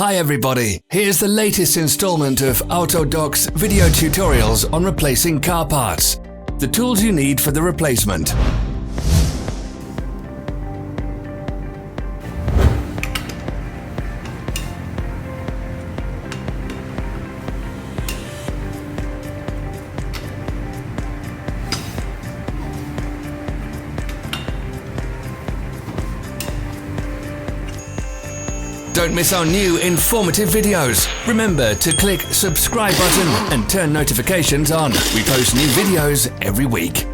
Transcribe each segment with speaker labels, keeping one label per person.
Speaker 1: Hi everybody, here's the latest installment of Autodoc's video tutorials on replacing car parts. The tools you need for the replacement. Don't miss our new informative videos. Remember to click subscribe button and turn notifications on. We post new videos every week.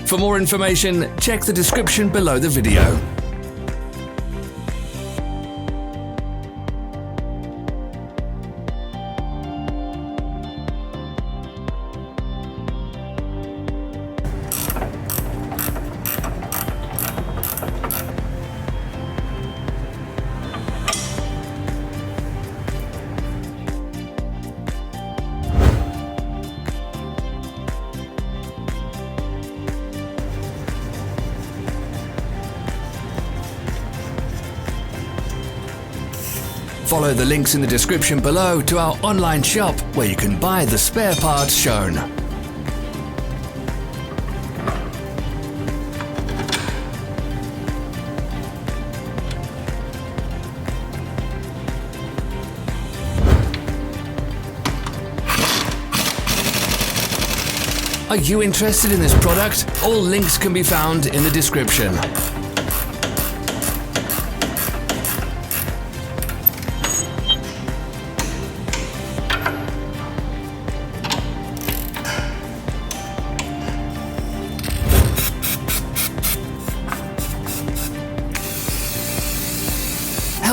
Speaker 1: For more information, check the description below the video. Follow the links in the description below to our online shop where you can buy the spare parts shown. Are you interested in this product? All links can be found in the description.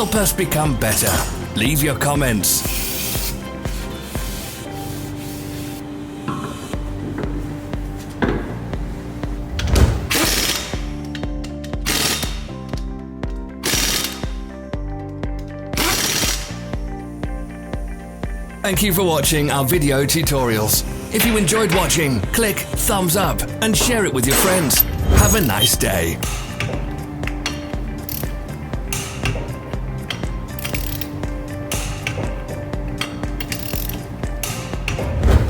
Speaker 1: Help us become better. Leave your comments. Thank you for watching our video tutorials. If you enjoyed watching, click thumbs up and share it with your friends. Have a nice day.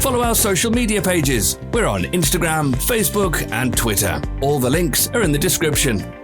Speaker 1: Follow our social media pages. We're on Instagram, Facebook, and Twitter. All the links are in the description.